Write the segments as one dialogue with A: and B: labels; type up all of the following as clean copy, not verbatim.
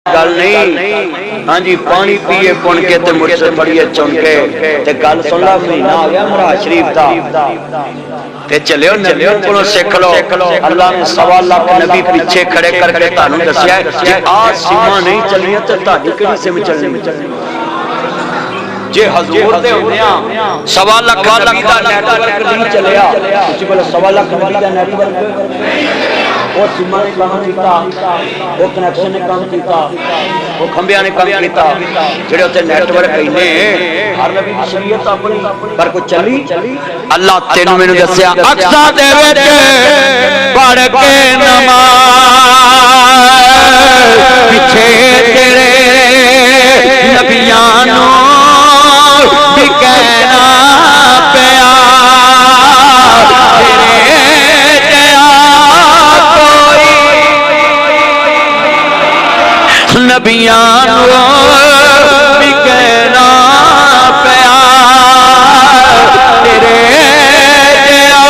A: گل نہیں ہاں جی پانی پیے پن کے تے مجھ سے پڑھیے چن کے تے گل سن لا مہینہ آ گیا مراج شریف دا تے چلیو نبی کو سکھ لو اللہ نے 1.25 لاکھ نبی پیچھے کھڑے کر کے تانوں دسیا کہ آج سیما نہیں چلیاں تے تہاڈی کیڑی سم چلنی جے حضور دے ہوندیاں 1.25 لاکھ نبی دا نیٹ ورک نہیں چلیا اچھی بولے 1.25 لاکھ نبی دا نیٹ ورک وہ سیما نے کام کیتا وہ کنیکشن نے کام کیتا وہ کھمبیاں نے کام کیتا جڑے اوتے نیٹ ورک اینے ہر نبی دی شریعت اپنی پر کو چلی اللہ تینوں مینوں دسیا اقصا دے وچ پڑھ کے نماز پیچھے تیرے نبیاں نو بھی کہنا پیا نبیان بھی کہنا پیا تیرے جیا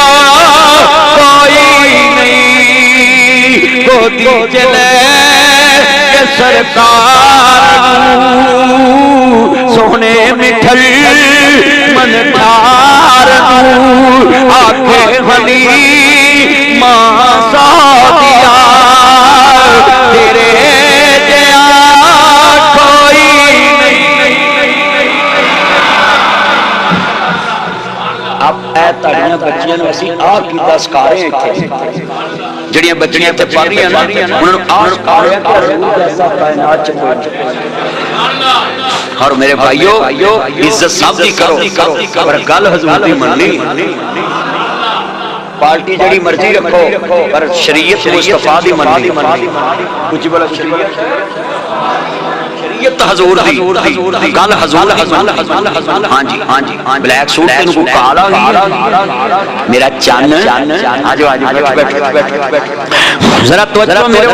A: کوئی نہیں گودی چلے کہ سرکار سونے مٹھل من ٹھار آنکھیں بھلی ماں سادیا تیرے تاڑیاں بچیاں نو اسی آ کیتا سکارے ہیں جڑیاں بچیاں تے پڑھ رہی ہیں نا انہاں نو آ سکارے ہیں کہ حضور جیسا کائنات چ کوئی اور میرے بھائیو عزت سب دی کرو پر گل حضور دی مننی پارٹی جڑی مرضی رکھو پر شریعت مصطفیٰ دی مننی کچھ بڑا شریعت حضور دی گل حضور ہاں جی بلیک سوٹ تینوں کو کالا میرا چن آجو ذرا توجہ میرے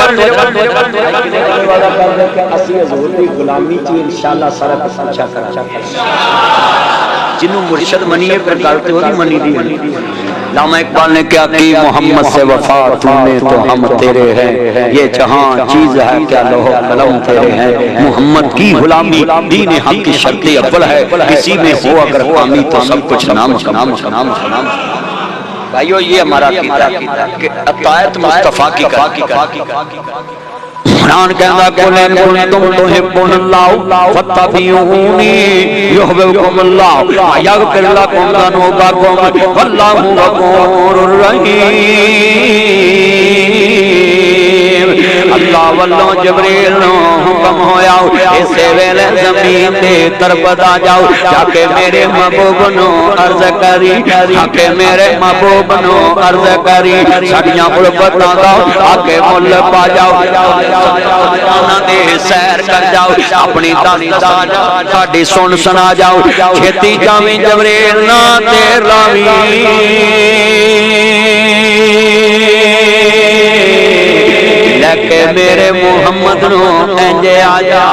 A: اسی حضور دی غلامی چ انشاءاللہ سارا کچھ اچھا کرا جنوں مرشد منیے پر گل تے وہی منی دی علامہ اقبال نے کیا کی محمد سے وفا تو نے تو ہم تیرے ہیں یہ جہاں چیز ہے کیا لوح قلم تیرے ہیں محمد کی غلامی دین حق کی شرط اول ہے کسی میں ہو اگر کامی تو سب کچھ نام بھائیو یہ ہمارا کہ اطاعت مصطفیٰ کی قرآن کہندا قل کنتم تحبون اللہ فاتبعونی یحببکم اللہ یغفر لکم ذنوبکم واللہ غفور رحیم اللہ واللہ جبریل نو حکم ہویا اسے ویلے زمین تے تربتا جاؤ جا کے میرے محبوب نو عرض کری جا کے میرے محبوب نو عرض کری ساڈیاں غربتاں دا آ کے مل پا جاؤ جانا دے سیر کر جاؤ اپنی داستان ساڈی سن سنا جاؤ چھتی جاویں جبریل نہ دیر لاویں لکے میرے محمد نو انجے آ جا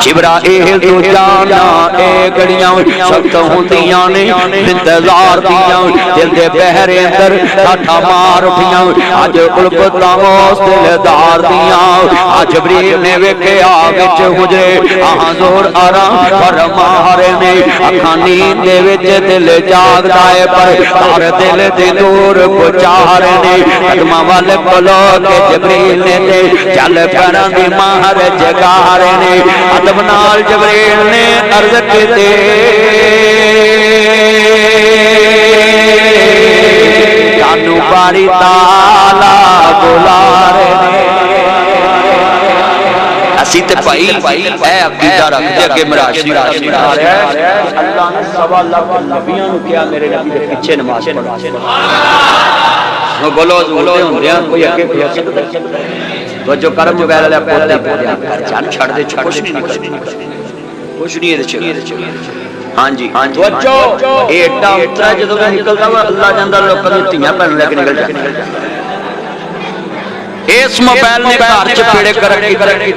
A: جبرائیل تو جانا اے گڑیاں سخت ہوندیاں نے انتظار دیاں دل دے بہرے اندر ٹھاٹھا مار اٹھیاں اج الفتا موس دلدار دیاں جبریل نے ویکھیا وچ حجرے حضور آرام فرمارے نے اکھاں نیند دے وچ دل جاگدا اے پر تار دل دے دور پچار نے قدماں ول کھلو کے جبریل نے چل پڑاں دی مہر جگارے نے ادب نال جبریل نے عرض کیتے جانو باری تالا بلارے نے اسی تے بھائی اے عقیدہ رکھ دے کہ مراج شریف آ رہا ہے اللہ نے 1.25 لاکھ نبیاں نو کیا میرے نبی دے پیچھے نماز پڑھو بولو ہوندیاں کوئی اگے کھلو سکدا تو جو کرم موبائل والا پوتے پوتے کر جان چھڑ دے کچھ نہیں ہے چل ہاں جی توجہ ایڈا اترا جدوں میں نکلدا وا اللہ جاندا لوکاں دی تیاں بن لے کے نکل جاندے اس موبائل نے گھر چ پیڑے کر لے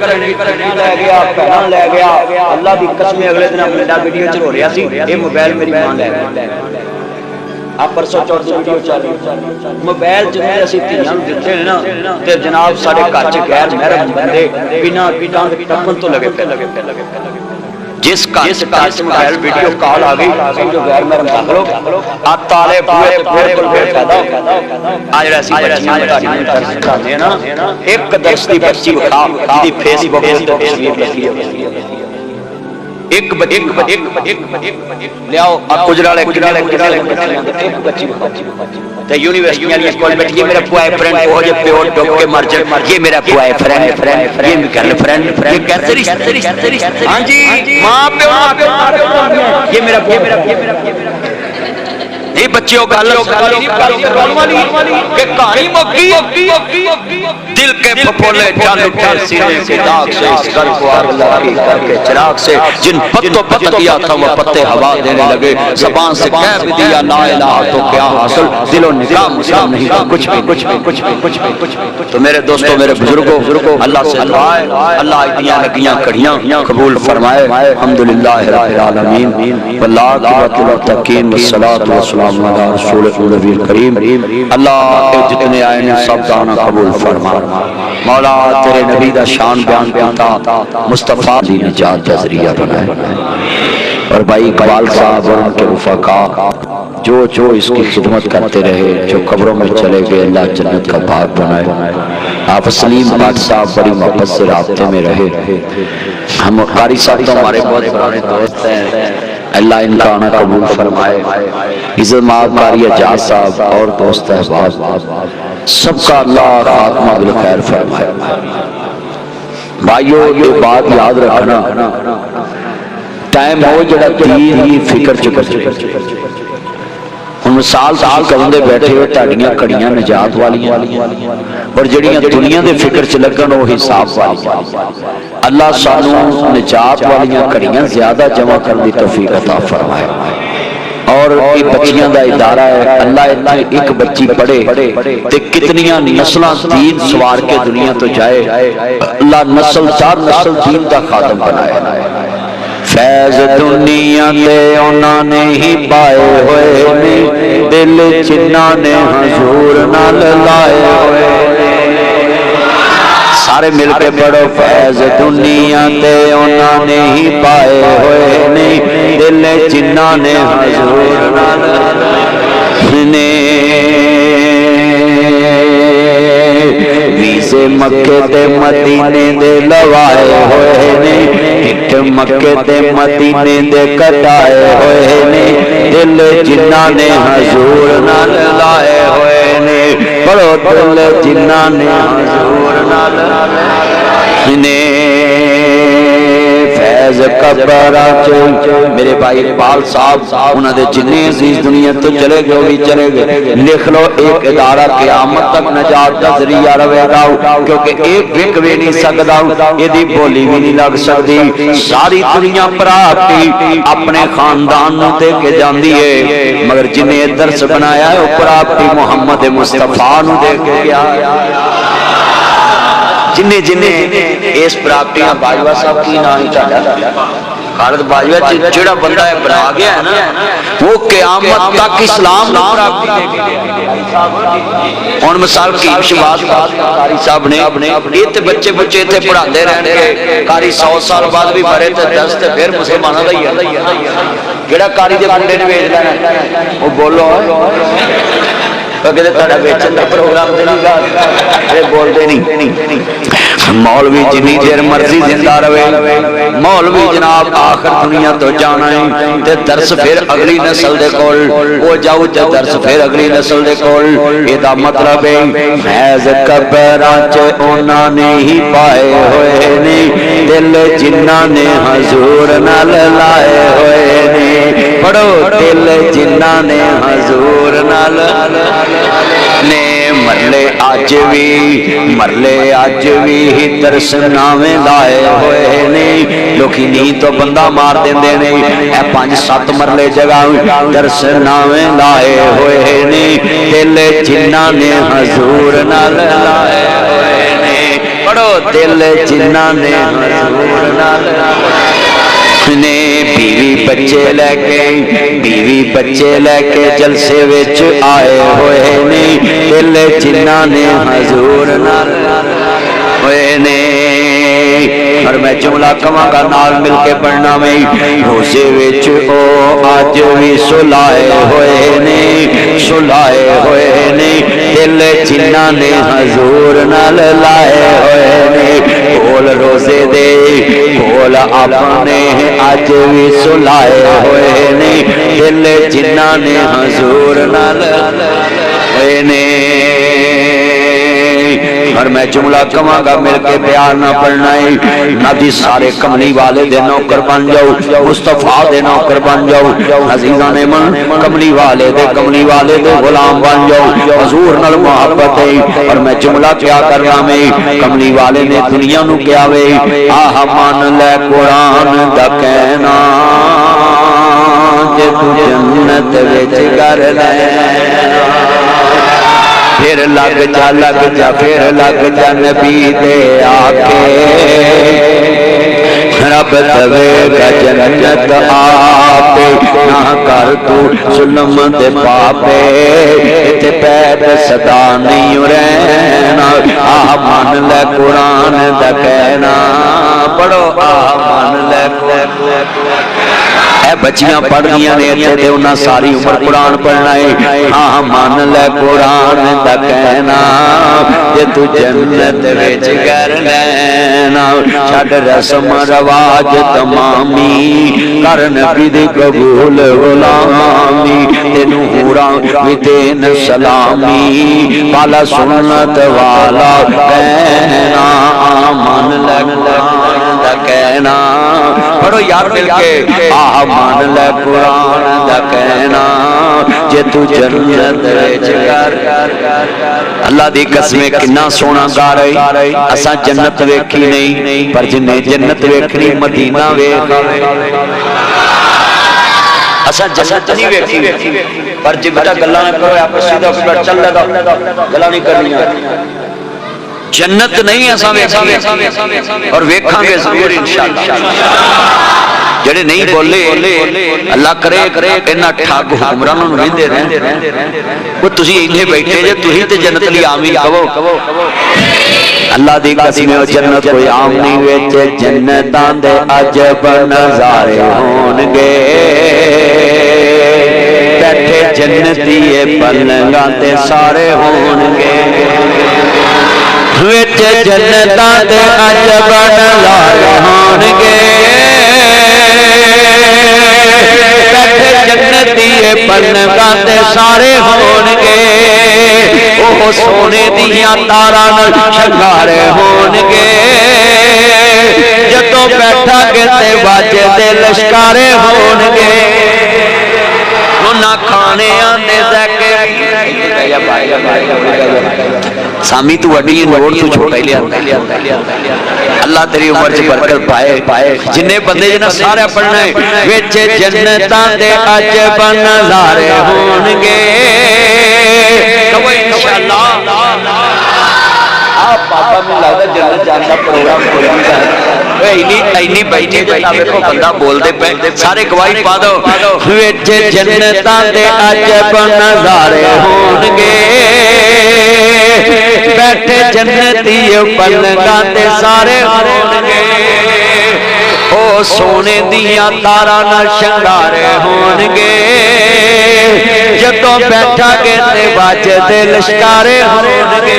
A: گیا پہنا لے گیا اللہ دی قسم اگلے دن اپنے ویڈیو چ رو رہیا سی اے موبائل میری ماں لے گئی آپ پرسوں چوتھ دی ویڈیو چالی موبائل جنے اسی تیاں نوں دتے نا تے جناب ساڈے گھر چ غیر محرم بندے بنا ٹکن تو لگے پے جس کا ٹچ موبائل ویڈیو کال آ گئی سمجھو غیر محرم داخل ہو آ تالے بوئے بالکل بے پیدا ہو آ جڑا اسی بچیاں دکھانے نا ایک درس دی بچی وکھا جی فیس بک تے تصویر لگی ہے ایک لیاؤ گجرالے ایک بچی تے یونیورسٹی والی کول بیٹھی یہ میرا بوائے فرینڈ وہ جو پیو ڈوب کے مر جائے یہ میرا بوائے فرینڈ یہ گرل فرینڈ یہ کیسے رشتے ہاں جی ماں پیو یہ میرا یہ بچیوں گل کہ کہانی مکی دل کے پھپھولے جل اٹھے سینے کے داغ سے اس گھر کو آگ لگی کر کے چراغ سے جن پتوں پت کیا تھا وہ پتے ہوا دینے لگے زبان سے کہہ بھی دیا لا الہ تو کیا حاصل دل و نگاہ مسلم نہیں تو کچھ بھی تو میرے دوستوں میرے بزرگوں اللہ سے دعائے اللہ اتنیاں لگیاں کڑیاں قبول فرمائے الحمدللہ رب العالمین والعاقبۃ للمتقین والصلاۃ والسلام علی رسول النبی کریم اللہ جتنے آئے ہیں سب دانا قبول فرما مولا تیرے نبی دا شان بیان کرتا مصطفیٰ دی نجات کا ذریعہ بنائے اور بھائی اقبال صاحب اور ان کے رفقا جو اس کی خدمت کرتے رہے جو قبروں میں چلے گئے اللہ جنت کا باغ بنائے آپ سلیم بٹ صاحب بڑی محبت سے رابطے میں رہے ہم قاری صاحب تو ہمارے بہت پرانے دوست ہیں اللہ ان کا آنا قبول فرمائے عزت مآب قاری اجاز صاحب اور دوست احباب سب کا اللہ خاتمہ بالخیر فرمائے بھائیو یہ بات یاد رکھنا ٹائم ہو جڑا دین ہی فکر چکر ان سال کرندے بیٹھے ہوئے تاڑیاں کڑیاں نجات والیاں اور جڑیاں دنیا دے فکر چ لگن وہ حساب والیاں اللہ سانو نجات والیاں کڑیاں زیادہ جمع کرنے توفیق عطا فرمائے اور یہ بچیاں دا ادارہ ہے اللہ ایک بچی پڑھے تے کتنیاں نسلاں دین سوار کے دنیا تو جائے اللہ نسل چار نسل دین دا خادم بنائے فیض دنیا تے انہاں نے ہی پائے ہوئے دل جنہاں نے حضور نال لائے ہوئے سارے مل کے پڑھو فیض دنیا تے انہاں نے ہی پائے ہوئے دل جنہاں نے حضور نال ویزے مکے تے مدینے دے لوائے ہوئے نے ایک مکے تے مدینے دے کٹائے ہوئے نے دل جنہاں نے حضور نال لائے ہوئے نے پڑھو دل جنہاں نے حضور نال نے فیض قبرہ میرے بھائی اقبال صاحب انہوں نے جنہیں عزیز دنیا تو چلے گئے بھی چلے گئے لکھ لو ایک ادارہ قیامت تک نجات کا ذریعہ رہے گا کیونکہ ایک وک بھی نہیں سکتا یہ دی بولی بھی نہیں لگ سکتی ساری دنیا پراپتی اپنے خاندان دے کے جاندی ہے مگر جنہیں درس بنایا ہے وہ پراپتی محمد مصطفیٰ نو دے کے گیا جنہیں اس پراپتیاں باجوہ صاحب کی نام چاہتا خالد باجوہ جڑا بندہ ہے بنا گیا ہے نا وہ قیامت تک اسلام نہ پراپتی دے کے ان مثال کی شبات قاری صاحب نے یہ تے بچے تے پڑھا دے رہنے کے قاری 100 سال بعد بھی مرے تے دس تے پھر مسلمانہ دا ہی ہے جڑا قاری دے بندے نے بیچ لینا وہ بولو کہتے تھوڑا بیچن کا پروگرام دے نہیں گا بول دے نہیں مولوی جنی دیر مرضی زندہ رہے مولوی جناب آخر دنیا تو جانا ہے تے درس پھر اگلی نسل دے کول وہ جاؤ تے درس پھر اگلی نسل دے کول یہ دا مطلب ہے فیض قبرہ چے انہاں نے ہی پائے ہوئے نے دل جنہاں نے حضور نال لائے ہوئے نے پڑھو دل جنہاں نے حضور نال نے مرلے آج بھی درس نامے لائے ہوئے نہیں لوکی نہیں تو بندہ مار دیں دے نہیں اے 5-7 مرلے جگہ درس نامے لائے ہوئے نہیں دل جنہاں نے حضور نال لائے ہوئے نہیں پڑھو دل جنہاں نے حضور نال نے بیوی بچے لے کے جلسے وچ آئے ہوئے نے دل جنہاں نے حضور نال ہوئے نے اور میں جملہ کماں گا نال مل کے پڑھنا میں روزے وچ او اج وی سلائے ہوئے نے دل جنہاں نے حضور نال لائے ہوئے نے بول روزے دے بول اپنے اج وی سلائے ہوئے نے دل جنہاں نے حضور نال ہوئے نے اور میں جملہ کماں گا مل کے بیان نہ پڑھنا ہے نبی سارے کملی والے دے نوکر بن جاؤ مصطفیٰ دے نوکر بن جاؤ عزیزان من کملی والے دے غلام بن جاؤ حضور نال محبت ہے اور میں جملہ کیا کرنا میں کملی والے نے دنیا نو کیا وے آہ من لے قرآن دا کہنا جے تو جنت وچ کر لینا پھر لگ جا پھر لگ جا نبی دے آکے رب دوے گا جنت آپے نہ کر تو ظلم دے پاپے تے پید صدا نہیں رہنا آہ من لے قرآن دا کہنا پڑھو آہ من لے اے بچیاں پڑھ گیا نے تے انہاں ساری عمر قرآن پڑھنا ہے آہ من لے قرآن دا کہنا جے تو جنت وچ کر لینا چھڈ رسم رواج تمامی کر نبی دی قبول غلامی تینوں ہوراں وی دین سلامی والا سنت والا کہنا من لے قرآن دا کہنا پڑھو یار مل کے آہ من لے قرآن دا کہنا جے تو جنت وچ کر اللہ دی قسم کنا سونا گا رہی اساں جنت ویکھی نہیں پر جنے جنت ویکھنی مدینہ ویکھ اساں جنت نہیں ویکھی پر جے بیٹا گلاں نہ کرو آپ سیدھا چل لگا گلاں نہیں کرنی جنت نہیں اساں ویکھی اور ویکھاں گے ضرور انشاءاللہ جڑے نہیں بولے اللہ کرے انہاں ٹھگ حکمرانوں نوں ویندے رہن وہ تسی ایتھے بیٹھے جے تسی تے جنت لئی آمین کہو اللہ دی قسم جنت کوئی عام نہیں وچ جنتاں دے عجب نظارے ہون گے بیٹھے جنتی پلنگاں تے سارے ہون گے وچ جنتاں دے عجب نظارے ہون گے بیٹھے جنتی پلنگاں تے سارے ہون گے وہ سونے دیاں تاراں نال شنگارے ہون گے جدوں بیٹھا گے تے واجے دے لشکارے ہون گے انہاں کھانیاں دے ذکر سامی تو وڈی نوٹ تو چھوٹا ہی لیا اللہ تیری عمر سے برکت پائے جنہیں بندے جنہ سارے پڑھنا ہے وچ جنتاں دے عجب نظارے ہون گے کہو انشاءاللہ آپ پاپا میں لگتا جنت جانتا پروگرام اینی بیٹھے جتا ویکھو بندہ بول دے پہ سارے گواہی پا دو وچ جنتاں دے عجب نظارے ہون گے بیٹھے جنتی پلنگاں تے سارے ہون گے او سونے دیاں تاراں نال شنگارے ہون گے جدوں بیٹھا گے تے واجدے لشکارے ہون گے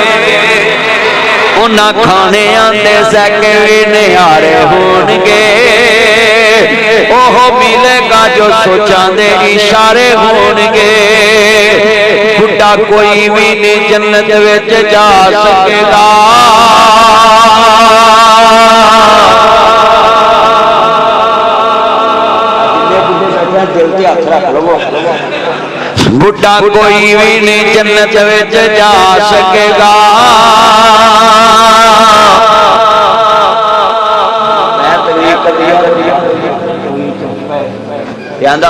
A: انہاں کھانیاں دے ذکر نہارے ہون گے اوہ ملے گا جو سوچاں دے اشارے ہون گے بڑھا کوئی بھی نہیں جنت وچ جا سکے گا بڑھا کوئی بھی نہیں جنت وچ جا سکے گا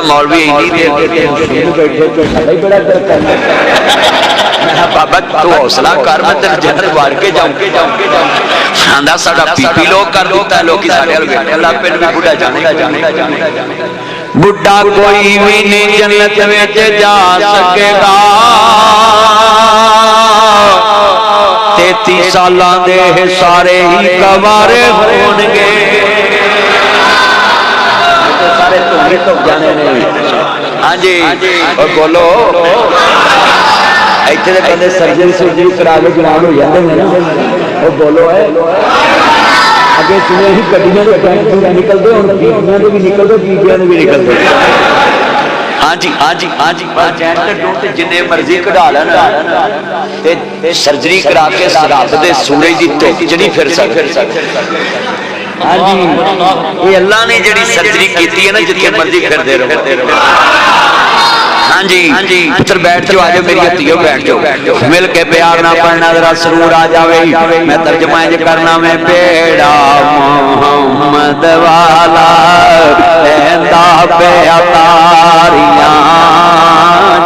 A: مولوی بابا تو حوصلہ کر میں تیری جنت وار کے جاؤں آندا ساڈا پی پی لوگ کر دیتا ہے لوگ ساڈے ال بیٹھے اللہ پہ بھی بڈھا جانے بڈھا کوئی بھی نہیں جنت وچ جا سکے گا 33 سالاں دے سارے ہی کوارے ہون گے سارے تو جانے نہیں ہاں جی اور بولو ایتھے دے بندے سرجری کرا کے جوان ہو جاندے نے نا او بولو ہے اگے سنے ہی گڈیاں دے ٹینک نکلدے ہن بیٹیاں دے بھی نکلدے بیٹیاں دے بھی نکلدے ہاں جی ڈونٹ جنے مرضی کڈا لینا تے سرجری کرا کے رات دے سورج دی دھوپ چ نہیں پھر سکدے ہاں جی یہ اللہ نے جڑی سرجری کیتی ہے نا جتنے مرضی پھردے رہو ہاں جی پتر بیٹھ جاؤ آجو میری ہتھیو بیٹھ جاؤ مل کے پیار نہ پڑھنا ذرا سرور آ جاوے میں ترجمہ جو کرنا میں بیڑا محمد والا لیندا پہ اتاریاں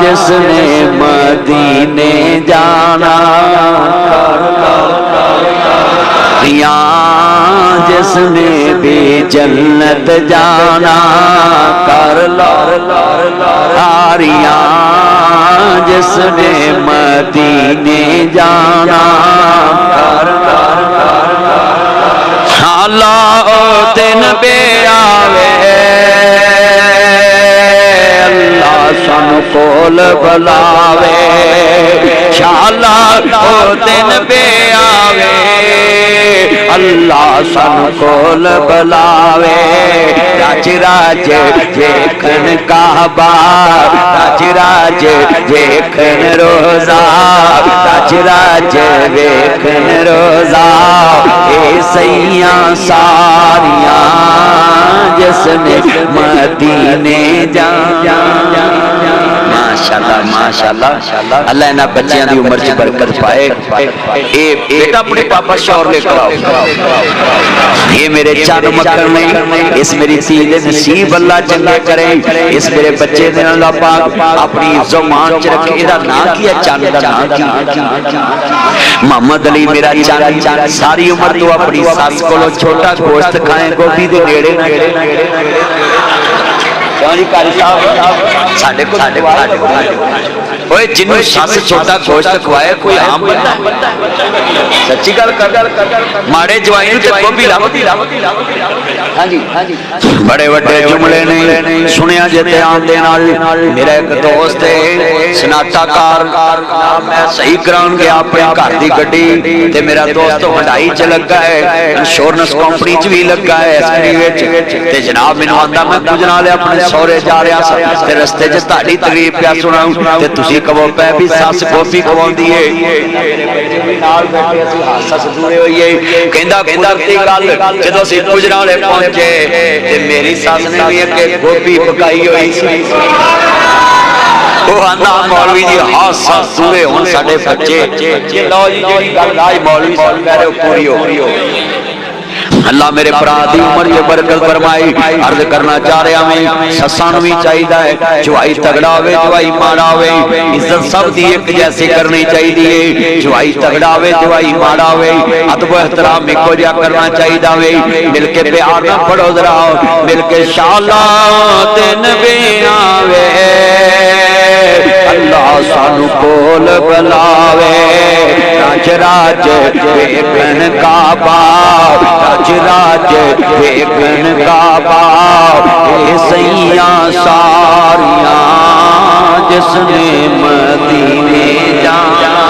A: جس نے مدینے جانا جس نے بھی جنت جانا کر آریاں جس نے مدینے جانا کر اللہ او دن بے آوے اللہ سن کول بلاوے شاءاللہ او دن بے آوے اللہ سن کول بلاوے راج راج دیکھن کعبہ راج راج دیکھن روزہ راج راج دیکھن روزہ اے سیاں ساریاں جس نے مدینے جانا ماشاءاللہ اللہ انہاں بچیاں دی عمر چ برکت پائے اے بیٹا اپنے پاپا شور لے کر آؤ یہ میرے چند مکر نہیں اس میری سی دے نصیب اللہ چنگے کرے اس میرے بچے دے اللہ پاک اپنی زمان چ رکھے ادا نا کیا چند دا نا کیا محمد علی میرا چند ساری عمر تو اپنی ساس کولو چھوٹا گوشت کھائیں گوبھی دے نیڑے کیوں جی قاری صاحب ساڈے کو اوے جنوں ساس چھوٹا گوشت کھوائے کوئی عام بندہ سچی گل کر ماڑے جوائی نوں تے گوبھی ہاں جی بڑے بڑے جملے نہیں سنیا جے تے آندے نال میرا ایک دوست ہے سناٹا کار میں صحیح کران گیا اپنے گھر دی گڈی تے میرا دوست ہنڈائی چ لگا ہے انشورنس کمپنی چ بھی لگا ہے ایس پی وچ تے جناب مینوں آندا میں گجرا لے اپنے سورے جا رہا سا تے رستے چ تہاڈی تقریر پیا سناؤں تے تسی کہو پے بھی ساس گوبھی کھواندی ہے نال بیٹھے اسی ہاسا سدوے ہوئیے کہندا قدرتی گل جدوں اسی گجرا لے پہنچے تے میری ساس نے بھی ایک گوبھی پکائی ہوئی سی وہ آندا مولوی جی ہاسا سدوے ہن ساڈے بچے لو جی جڑی گل آج مولوی صاحب کہہ رہے ہو پوری ہو اللہ میرے برا دی عمر یہ برکت فرمائی عرض کرنا چاہ رہا میں سسان بھی چاہیدہ ہے جوائی تگڑا ہوئے جوائی مارا ہوئے عزت سب دی ایک جیسے کرنی چاہیدی جوائی تگڑا ہوئے جوائی مارا ہوئے عدب و احترام کو جا کرنا چاہیدہ ہوئے مل کے پیار نہ پڑھو دراؤ مل کے شالا دن بھی آوے اللہ سانو کول بلاوے راج راج ویکھن کعبہ راج راج ویکھن کعبہ اے سیاں ساریاں جس نے مدینے جانا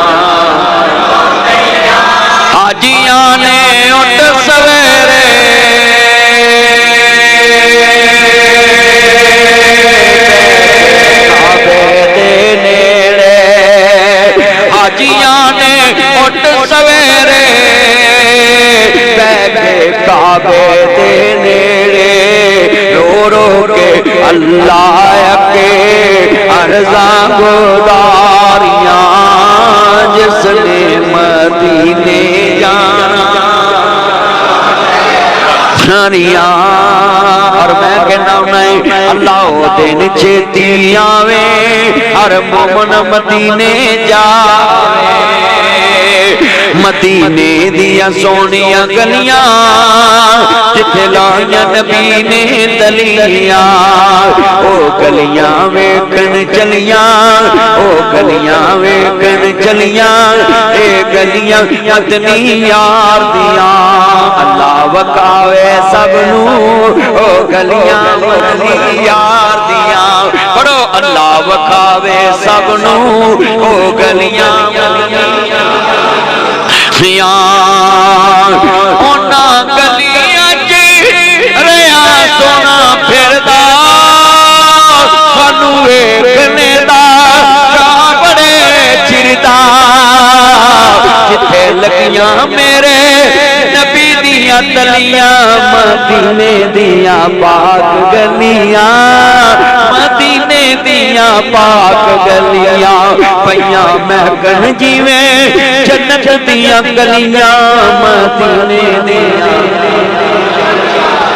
A: حاجیاں نے اٹھ سویرے حاجیاں نے اٹھ سویرے بیٹھے کعبے دے نیڑے رو رو کے اللہ کے عرضاں گزاریاں جس نے مدینے جانا سنیاں اور میں کہنا نہیں اللہ دن چھتی آوے ہر مومن مدینے جاوے مدینے دیا سونیاں گلیاں جتھے لائیاں نبی نے دلیاں او گلیاں ویکھن چلیاں او گلیاں ویکھن چلیاں اے گلیاں مدنی یار دیاں اللہ وکاوے سب نو او گلیاں مدنی یار دیاں پڑھو اللہ وکاوے سب نو او گلیاں اونا گلیاں جی ریا سونا پھردا سانو ویکھنے دا چاہ بڑے چردا جتھے لگیاں میرے نبی دیاں تلیاں مدینے دیاں پاک گلیاں مدینے دیاں پاک گلیاں پیاں مہکن جیویں جنت دیاں گلیاں مدینے دیاں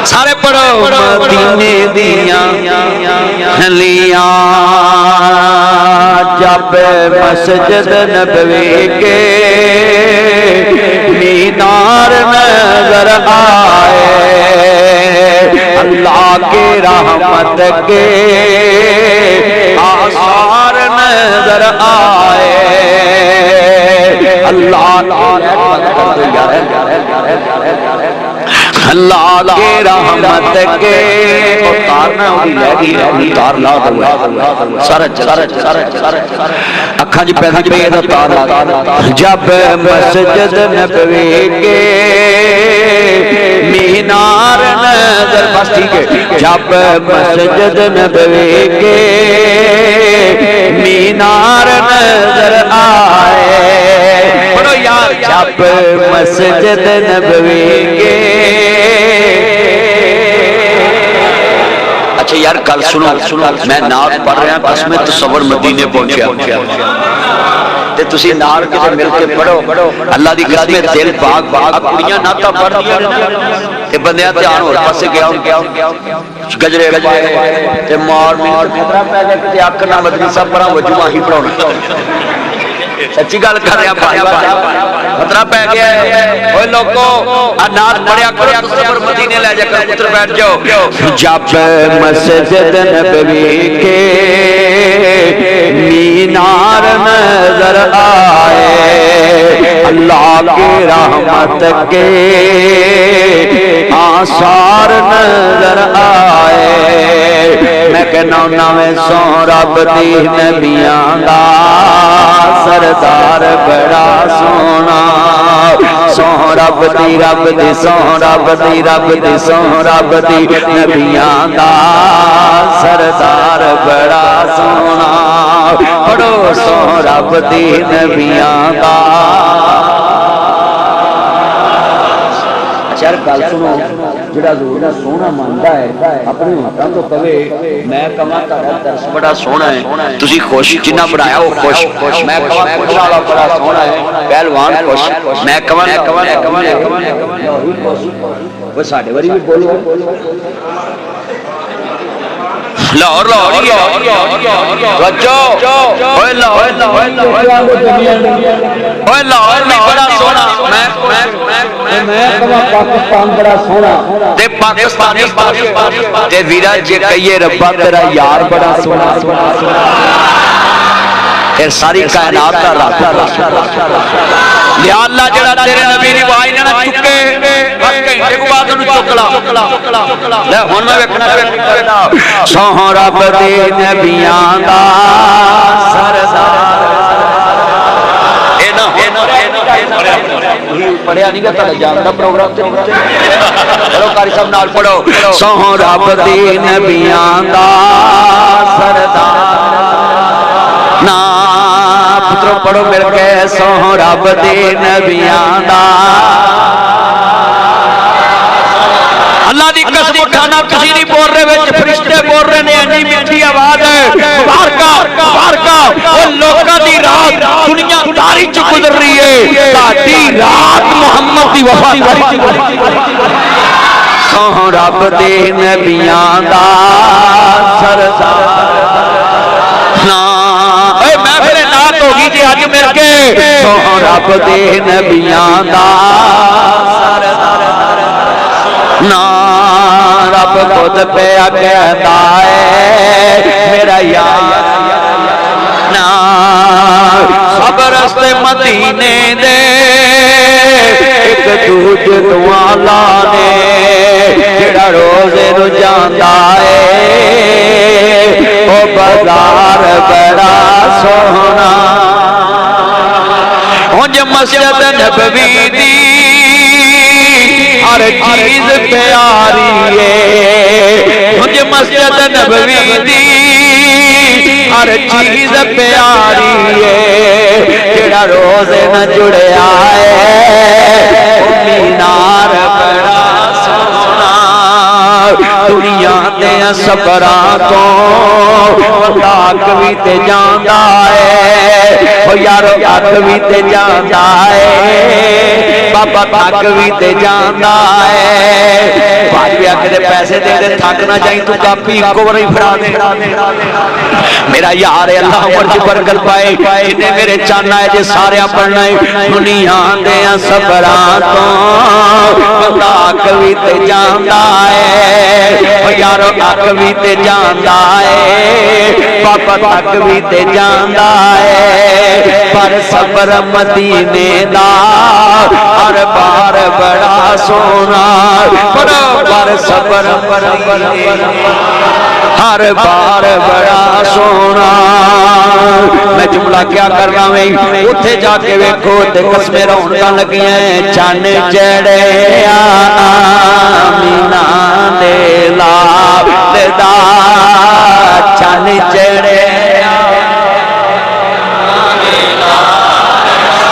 A: سارے پڑھو مدینے دیاں گلیاں جب مسجد نبوی کے مینار نظر آئے اللہ کے رحمت کے آثار نظر آئے اللہ اللہ کے رحمت کے اتارنا ہوئی لگی اتار لا سرج اکھاں جی پیدا جی پیدا اتار لا جب مسجد نبوی کے مینار نظر بس ٹھیک ہے جب مسجد نبوی کے مینار نظر آئے پڑھو یار جب مسجد نبوی کے اچھا یار کل سنو میں نعت پڑھ رہا ہوں قسم تصور مدینے پہنچیا تے تسی نعت کتے مل کے پڑھو اللہ دی قسم دل باغ اب کڑیاں نعتاں پڑھ دیا تے بندیاں دھیان ہور پاسے گیا گجرے پائے تے مار خطرہ پہ گیا کہ اک نہ مدنی صاحب پڑھا وجوہ ہی پڑھونا سچی گل کر رہا بھائی خطرہ پہ گیا ہے اوے لوگو نعت پڑھیا کرو تصور مدینے لے جا کر پتر بیٹھ جاؤ جب مسجد نبوی کے مینار نظر آئے اللہ کی رحمت کے آثار نظر آئے میں کہنا نویں سو رب دی نبیاں دا سردار بڑا سونا سو رب دی سو رب دی سو رب دی نبیاں دا سردار بڑا سونا پڑھو سو رب دی نبیاں دا چار گل سنو جڑا زور سونا مانتا ہے اپنے ہاتھوں تو کہے میں کہاں تہاڈا درس بڑا سونا ہے تسی خوش جنہ بنایا وہ خوش میں کہاں خوش والا بڑا سونا ہے پہلوان خوش میں کہاں وہ ساڈے واری بھی بولو لاہور بچو اوے لاہور نہیں بڑا سونا میں پاکستان بڑا سونا تے پاکستانی تے ویرا جے کہیے ربا تیرا یار بڑا سونا پھر ساری کائنات دا رب یا اللہ جڑا تیرے نبی دی وائی نہ چکے بس گھنٹے کو بعد انہوں چکلا لے ہن میں ویکھنا سو رب دے نبیاں دا سردار پڑھیا نہیں گا تھا جان دا پروگرام چلو قاری صاحب نال پڑھو سو رب دے نبیاں دا سردار نا پترو پڑھو مل کے سو رب دے نبیاں دا اللہ دی قسم اٹھانا کسی نہیں بول رہے وچ فرشتے بول رہے نے انی میٹھی آواز ہے مبارکہ وہ لوکاں دی رات دنیا داری چ گزر رہی ہے تہاڈی رات محمد دی وفاداری چ گزر رہی ہے سو سو رب دے نبیاں دا سردار نا اے محفل نعت ہوگی جی اج مل کے سو رب دے نبیاں دا سردار نا رب خود پیا کہتا ہے میرا یار نا سب رستے مدینے دے ایک دوجے دعا لانے جڑا روزے نو جاندا ہے او بازار بڑا سونا اونج مسجد نبوی دی ہر چیز پیاری ہے مجھے مسجد نبوی دی ہر چیز پیاری ہے جڑا روزے نہ جڑیا ہے مینار بڑا سونا دنیا دے صبراں تو بندہ اک وی تے جاندا ہے او یارو اک وی تے جاندا ہے بابا تھک بھی تے جاندا ہے بھائی آ کے پیسے دے دے تھک نہ جائیں تو کاپی کو بڑی فرا دے میرا یار اللہ ورج برکت پائے جنہیں میرے چاہنا ہے جے سارے پڑھنا ہے دنیا دے صبراں تو بندہ اک بھی تے جاندا ہے او یارو اک بھی تے جاندا ہے بابا تھک بھی تے جاندا ہے پر صبر مدینے دا ہر بار بڑا سونا پر صبر ہر بار بڑا سونا میں جملہ کیا کر رہا ہوں اتھے جا کے ویکھو تے قسمیں رونقاں لگیاں چن چڑھے آمینہ دے لال دا چن چڑھے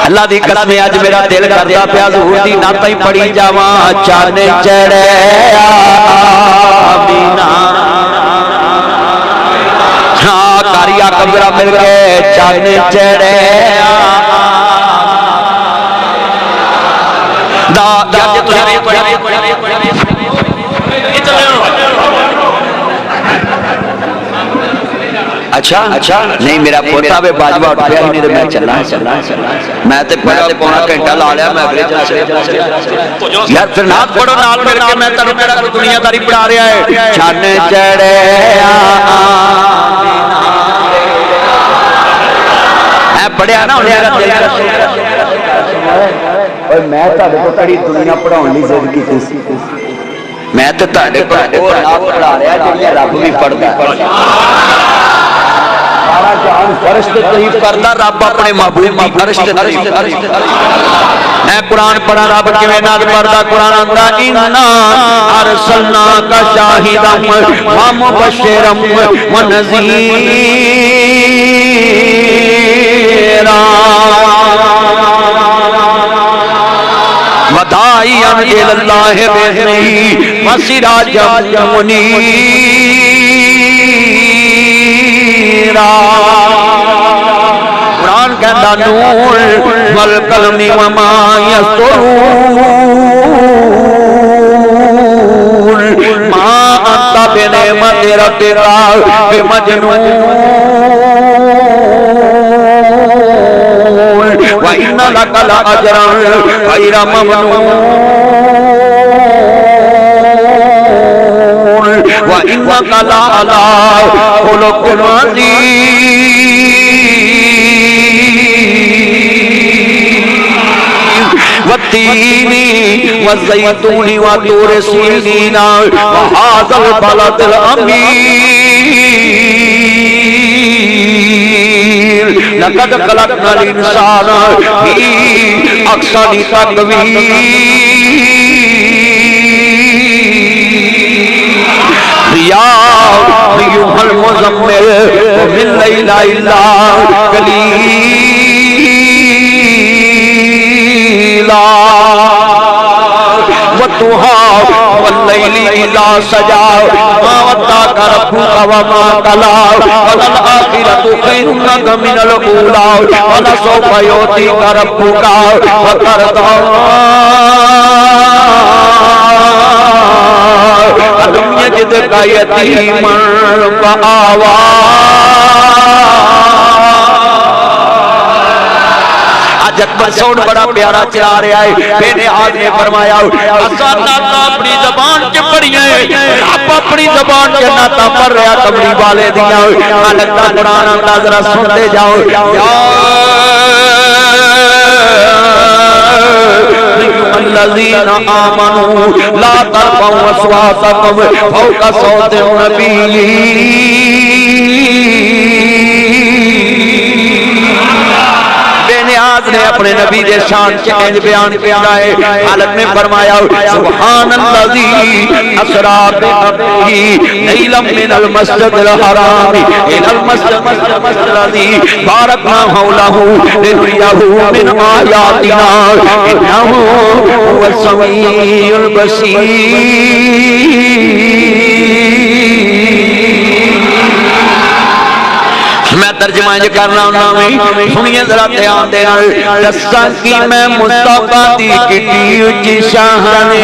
A: اللہ دی قسم اج میرا دل کردا پیا حضور دی نعتاں ہی پڑھی جاواں چن چڑھے آمینہ ہاں کاریا کبرا مل کے چن چڑھے دا جے تساں پڑھی اچھا نہیں میرا پوتا بے باجوہ اٹھ گیا ہی نہیں تو میں چلنا میں تے پڑھا پونا گھنٹہ لا لیا میں اگلے چل یار پھر نعت پڑھو نال مل کے میں تینوں کیڑا کوئی دنیا داری پڑھا رہا ہے چن چڑھے میں پڑھیا نا میں تہاڈے کو کڑی دنیا پڑھاؤن لئی ضد کیتی سی میں تے تہاڈے کو نعت پڑھا رہا جڑی رب بھی پڑھدا سارا جہان فرشت تعریف کرتا رب اپنے محبوب کی فرشت تعریف میں قرآن پڑھا رب کیویں نعت پڑھدا قرآن آندا انا ارسلناک شاہدا و مبشرا و نذیرا وداعیا الی اللہ باذنہ وسراجا منیرا قرآن کہتا نور والقلم وما یسطرون ما انت بنعمت ربک بمجنون وإن لك لأجرا غير ممنون وإنك لعلى خلق عظيم والتين والزيتون وطور سينين وهذا البلد الأمين لقد خلقنا الإنسان في أحسن تقويم يا أيها المزمل قم الليل إلا قليلا والضحى والليل إذا سجى ما ودعك ربك وما قلى وللآخرة خير لك من الأولى ولسوف يعطيك ربك وترضى کا یتیمن فآوا اکبر ساؤنڈ بڑا پیارا چلا رہا ہے بے نیاز نے فرمایا اساں نعتاں اپنی زبان چ پڑھیاں آپ اپنی زبان چ نعتاں پڑھ رہا کملی والے دیاں مالک دا قرآن آندا ذرا سنتے جاؤ الذين آمنوا لا ترفعوا أصواتكم فوق صوت النبي نے اپنے نبی دے شان کے انج بیان کیا ہے حالت میں فرمایا سبحان الذی اسرا بعبدہ لیلا من المسجد الحرام الى المسجد الذی بارکنا حولہ لنریہ من آیاتنا انہ هو السمیع البصیر میں ترجمہ جو کرنا ہوں سنیے ذرا دھیان دینا دستان کی میں مصطفیٰ دی کٹی اچھی شاہانے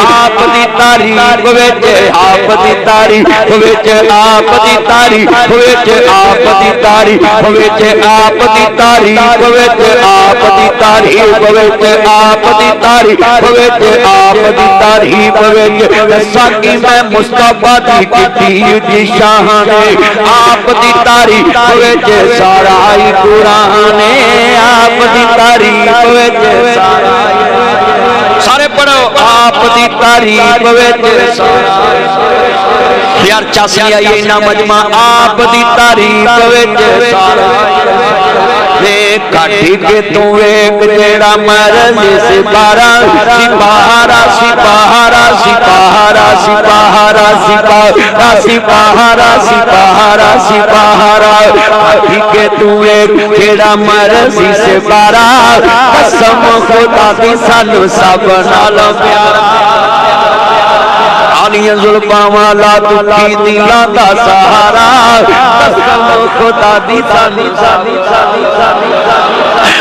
A: آپ دی تاریخ ویچے آپ دی تاریخ ویچے آپ دی تاریخ ویچے آپ دی تاریخ ویچے آپ دی تاریخ ویچے آپ دی تاریخ ویچے آپ دی تاریخ ویچے آپ دی تاریخ ویچے دستان کی میں مصطفیٰ دی کٹی اچھی شاہانے آپ دی تاریخ وچ سارا ہی قرآن آپ دی تاریخ وچ سارے پڑھو آپ دی تاریخ وچ یار چاسی آئیے نا مجمع آپ دی تاریخ وچ سارا کاٹھی کے تو ایک جیڑا مرض سپارا سپارا سپارا سپارا سپارا سپارا سپارا سپارا سپارا کاٹھی کے تو ایک جیڑا مرض سپارا قسم خدا دی سانو سب نال پیارا آنیاں ظلماں والا دکھی دلا دا سہارا قسم خدا دی سانو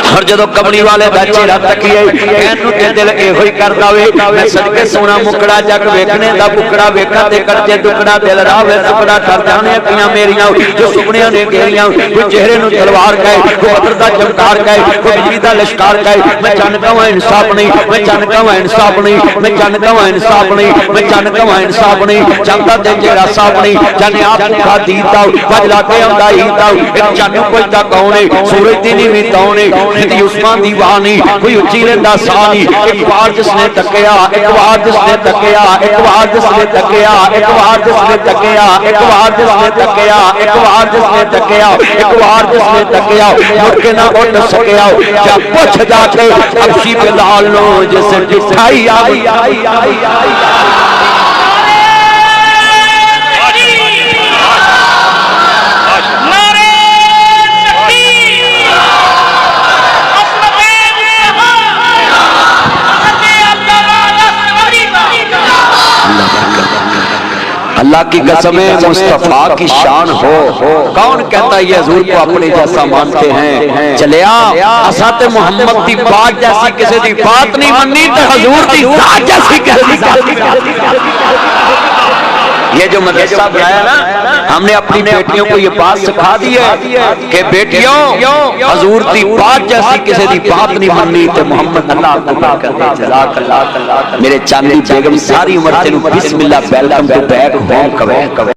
A: اور جدو کملی والے دا چہرہ تکیے اینو تے دل اے ہوئی کردا وے میں صدقے سونا مکڑا جگ ویکھنے دا بکڑا ویکھا تے کرتے ٹکڑا دل راوے سپڑا کر جانے اپنیاں میریاں جو سپنیاں نے گھیریاں کوئی چہرے نو تلوار کہے کوئی بدر دا چمکار کہے کوئی بجلی دا لشکار کہے میں چانکا ہوں انصاف نہیں میں چانکا ہوں انصاف نہیں میں چانکا ہوں انصاف نہیں میں چانکا ہوں انصاف نہیں چانکا تے چہرہ صاف نہیں جانے آپ کا دیتا بجلا کے آندا ہیتا ایک چانو کوئی تا کونے سورج دی نہیں تونے دی عثمان دیوانی کوئی اچھی لندہ سانی ایک بار جس نے تکیا ایک بار جس نے تکیا ایک بار جس نے تکیا ایک بار جس نے تکیا ایک بار جس نے تکیا ایک بار جس نے تکیا ایک بار جس نے تکیا مڑ کے نہ اٹھ سکیا جب پوچھ جا کے ابشی بلال نو جس جٹھائی آئی اللہ کی قسم مصطفیٰ کی شان ہو کون کہتا ہے یہ حضور کو اپنے جیسا مانتے ہیں چلیا اسات محمد دی بات جیسی کسی دی بات نہیں مننی تو حضور دی ذات جیسی کسی دی ذات یہ جو مدرسہ بنایا نا ہم نے اپنی بیٹیوں کو یہ بات سکھا دی ہے کہ بیٹیوں حضور دی بات جیسی کسی دی بات نہیں مننی تو محمد اللہ کو کرتے جزاک اللہ میرے چاندی بیگم ساری عمر تینوں بسم اللہ ویلکم ٹو بیک ہوم کوے